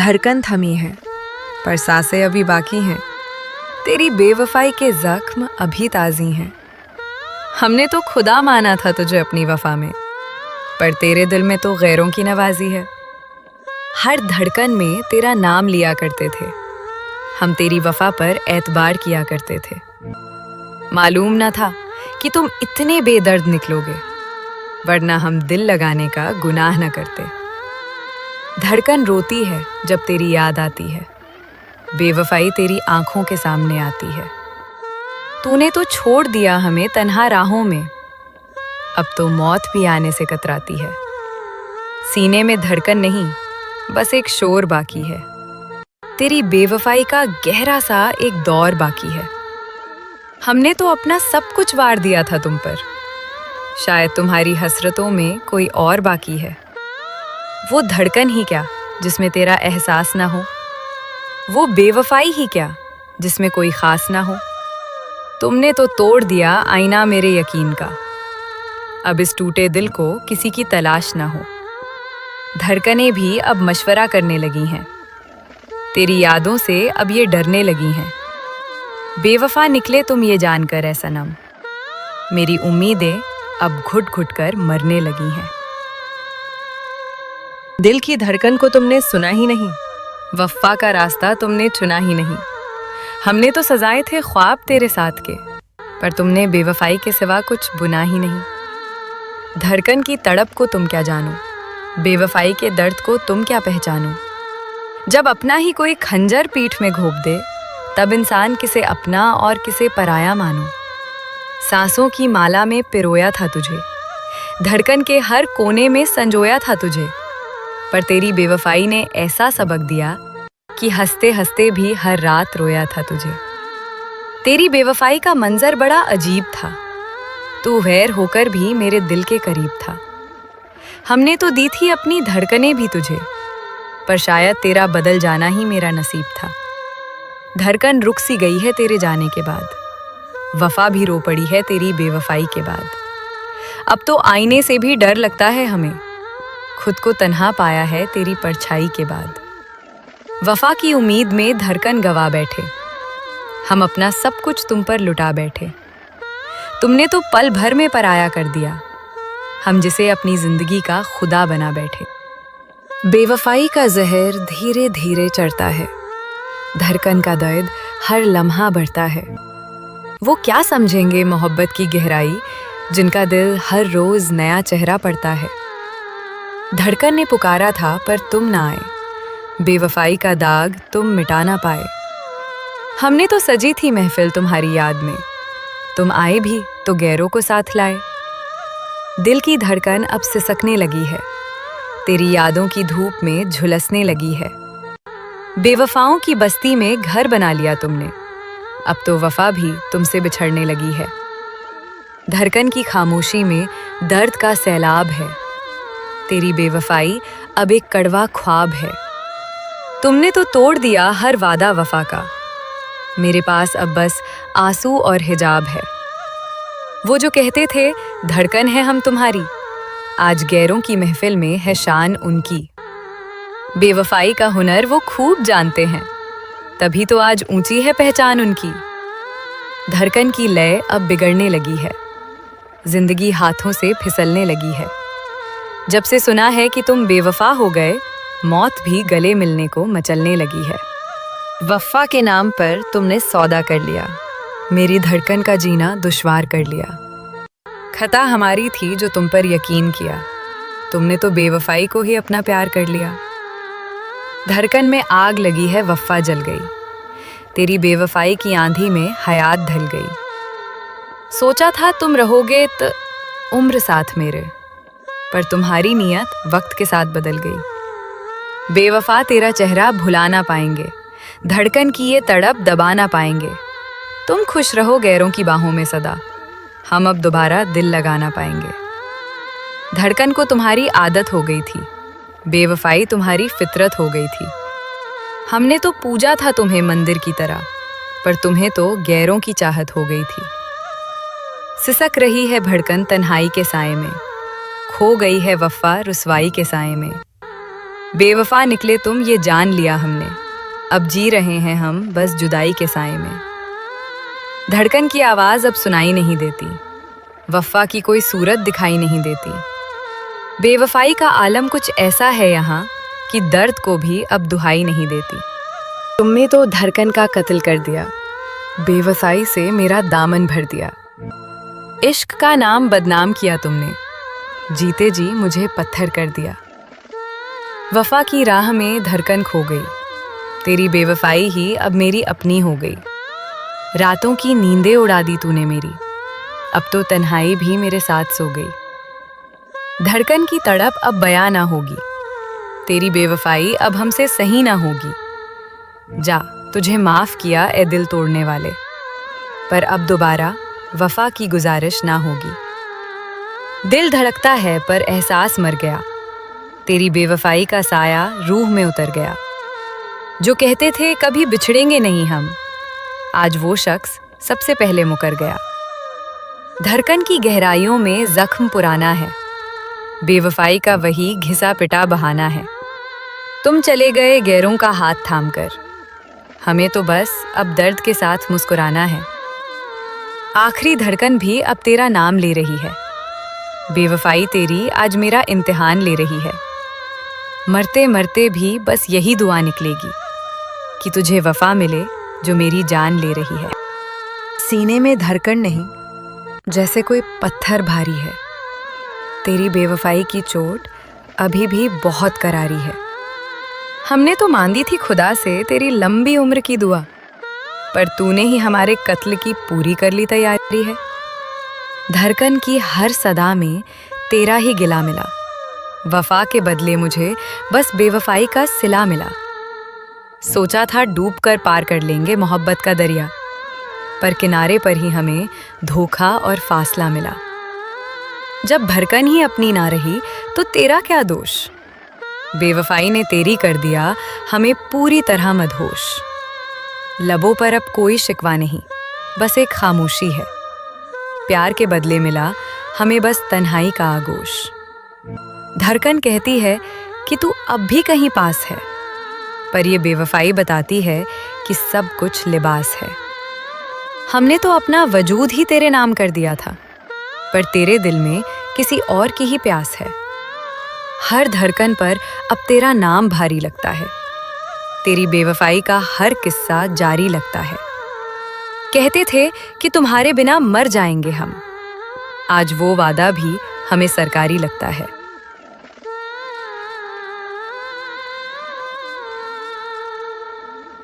धड़कन थमी है पर सांसें अभी बाकी हैं। तेरी बेवफाई के जख्म अभी ताज़ी हैं। हमने तो खुदा माना था तुझे अपनी वफा में, पर तेरे दिल में तो गैरों की नवाजी है। हर धड़कन में तेरा नाम लिया करते थे, हम तेरी वफा पर एतबार किया करते थे। मालूम न था कि तुम इतने बेदर्द निकलोगे, वरना हम दिल लगाने का गुनाह न करते। धड़कन रोती है जब तेरी याद आती है, बेवफाई तेरी आंखों के सामने आती है। तूने तो छोड़ दिया हमें तन्हा राहों में, अब तो मौत भी आने से कतराती है। सीने में धड़कन नहीं, बस एक शोर बाकी है। तेरी बेवफाई का गहरा सा एक दौर बाकी है। हमने तो अपना सब कुछ वार दिया था तुम पर, शायद तुम्हारी हसरतों में कोई और बाकी है। वो धड़कन ही क्या जिसमें तेरा एहसास ना हो, वो बेवफाई ही क्या जिसमें कोई खास ना हो। तुमने तो तोड़ दिया आईना मेरे यकीन का, अब इस टूटे दिल को किसी की तलाश ना हो। धड़कनें भी अब मशवरा करने लगी हैं, तेरी यादों से अब ये डरने लगी हैं। बेवफा निकले तुम ये जानकर ऐ सनम, मेरी उम्मीदें अब घुट घुट कर मरने लगी हैं। दिल की धड़कन को तुमने सुना ही नहीं, वफ़ा का रास्ता तुमने चुना ही नहीं। हमने तो सजाए थे ख्वाब तेरे साथ के, पर तुमने बेवफाई के सिवा कुछ बुना ही नहीं। धड़कन की तड़प को तुम क्या जानो, बेवफाई के दर्द को तुम क्या पहचानो। जब अपना ही कोई खंजर पीठ में घोंप दे, तब इंसान किसे अपना और किसे पराया मानो। सांसों की माला में पिरोया था तुझे, धड़कन के हर कोने में संजोया था तुझे, पर तेरी बेवफाई ने ऐसा सबक दिया कि हंसते हंसते भी हर रात रोया था तुझे। तेरी बेवफाई का मंजर बड़ा अजीब था, तू गैर होकर भी मेरे दिल के करीब था। हमने तो दी थी अपनी धड़कनें भी तुझे, पर शायद तेरा बदल जाना ही मेरा नसीब था। धड़कन रुक सी गई है तेरे जाने के बाद, वफा भी रो पड़ी है तेरी बेवफाई के बाद। अब तो आईने से भी डर लगता है हमें, खुद को तन्हा पाया है तेरी परछाई के बाद। वफा की उम्मीद में धड़कन गवा बैठे, हम अपना सब कुछ तुम पर लुटा बैठे। तुमने तो पल भर में पराया कर दिया, हम जिसे अपनी जिंदगी का खुदा बना बैठे। बेवफाई का जहर धीरे धीरे चढ़ता है, धड़कन का दर्द हर लम्हा बढ़ता है। वो क्या समझेंगे मोहब्बत की गहराई, जिनका दिल हर रोज नया चेहरा पड़ता है। धड़कन ने पुकारा था पर तुम ना आए, बेवफाई का दाग तुम मिटा ना पाए। हमने तो सजी थी महफिल तुम्हारी याद में, तुम आए भी तो गैरों को साथ लाए। दिल की धड़कन अब सिसकने लगी है, तेरी यादों की धूप में झुलसने लगी है। बेवफाओं की बस्ती में घर बना लिया तुमने, अब तो वफा भी तुमसे बिछड़ने लगी है। धड़कन की खामोशी में दर्द का सैलाब है, तेरी बेवफाई अब एक कड़वा ख्वाब है। तुमने तो तोड़ दिया हर वादा वफा का, मेरे पास अब बस आंसू और हिजाब है। वो जो कहते थे धड़कन है हम तुम्हारी, आज गैरों की महफिल में है शान उनकी। बेवफाई का हुनर वो खूब जानते हैं, तभी तो आज ऊंची है पहचान उनकी। धड़कन की लय अब बिगड़ने लगी है, जिंदगी हाथों से फिसलने लगी है। जब से सुना है कि तुम बेवफा हो गए, मौत भी गले मिलने को मचलने लगी है। वफ़ा के नाम पर तुमने सौदा कर लिया, मेरी धड़कन का जीना दुश्वार कर लिया। खता हमारी थी जो तुम पर यकीन किया, तुमने तो बेवफाई को ही अपना प्यार कर लिया। धड़कन में आग लगी है वफ़ा जल गई, तेरी बेवफाई की आंधी में हयात ढल गई। सोचा था तुम रहोगे तो उम्र साथ मेरे, पर तुम्हारी नीयत वक्त के साथ बदल गई। बेवफा तेरा चेहरा भुला ना पाएंगे, धड़कन की ये तड़प दबा ना पाएंगे। तुम खुश रहो गैरों की बाहों में सदा, हम अब दोबारा दिल लगा ना पाएंगे। धड़कन को तुम्हारी आदत हो गई थी, बेवफाई तुम्हारी फितरत हो गई थी। हमने तो पूजा था तुम्हें मंदिर की तरह, पर तुम्हें तो गैरों की चाहत हो गई थी। सिसक रही है धड़कन तन्हाई के साए में, खो गई है वफ़ा रुसवाई के साए में। बेवफा निकले तुम, ये जान लिया हमने। अब जी रहे हैं हम बस जुदाई के साए में। धड़कन की आवाज़ अब सुनाई नहीं देती, वफ़ा की कोई सूरत दिखाई नहीं देती। बेवफाई का आलम कुछ ऐसा है यहाँ कि दर्द को भी अब दुहाई नहीं देती। तुमने तो धड़कन का कत्ल कर दिया, बेवफाई से मेरा दामन भर दिया। इश्क का नाम बदनाम किया तुमने, जीते जी मुझे पत्थर कर दिया। वफ़ा की राह में धड़कन खो गई, तेरी बेवफाई ही अब मेरी अपनी हो गई। रातों की नींदें उड़ा दी तूने मेरी, अब तो तन्हाई भी मेरे साथ सो गई। धड़कन की तड़प अब बयां ना होगी, तेरी बेवफाई अब हमसे सही ना होगी। जा, तुझे माफ़ किया ए दिल तोड़ने वाले, पर अब दोबारा वफ़ा की गुजारिश ना होगी। दिल धड़कता है पर एहसास मर गया, तेरी बेवफाई का साया रूह में उतर गया। जो कहते थे कभी बिछड़ेंगे नहीं हम, आज वो शख्स सबसे पहले मुकर गया। धड़कन की गहराइयों में जख्म पुराना है, बेवफाई का वही घिसा पिटा बहाना है। तुम चले गए गैरों का हाथ थामकर, हमें तो बस अब दर्द के साथ मुस्कुराना है। आखिरी धड़कन भी अब तेरा नाम ले रही है, बेवफाई तेरी आज मेरा इम्तिहान ले रही है। मरते मरते भी बस यही दुआ निकलेगी कि तुझे वफा मिले जो मेरी जान ले रही है। सीने में धड़कन नहीं, जैसे कोई पत्थर भारी है। तेरी बेवफाई की चोट अभी भी बहुत करारी है। हमने तो मांगी थी खुदा से तेरी लंबी उम्र की दुआ, पर तूने ही हमारे कत्ल की पूरी कर ली तैयारी है। धड़कन की हर सदा में तेरा ही गिला मिला, वफा के बदले मुझे बस बेवफाई का सिला मिला। सोचा था डूब कर पार कर लेंगे मोहब्बत का दरिया, पर किनारे पर ही हमें धोखा और फासला मिला। जब धड़कन ही अपनी ना रही तो तेरा क्या दोष, बेवफाई ने तेरी कर दिया हमें पूरी तरह मदहोश। लबों पर अब कोई शिकवा नहीं, बस एक खामोशी है। प्यार के बदले मिला हमें बस तन्हाई का आगोश। धड़कन कहती है कि तू अब भी कहीं पास है, पर ये बेवफाई बताती है कि सब कुछ लिबास है। हमने तो अपना वजूद ही तेरे नाम कर दिया था, पर तेरे दिल में किसी और की ही प्यास है। हर धड़कन पर अब तेरा नाम भारी लगता है, तेरी बेवफाई का हर किस्सा जारी लगता है। कहते थे कि तुम्हारे बिना मर जाएंगे हम, आज वो वादा भी हमें सरकारी लगता है।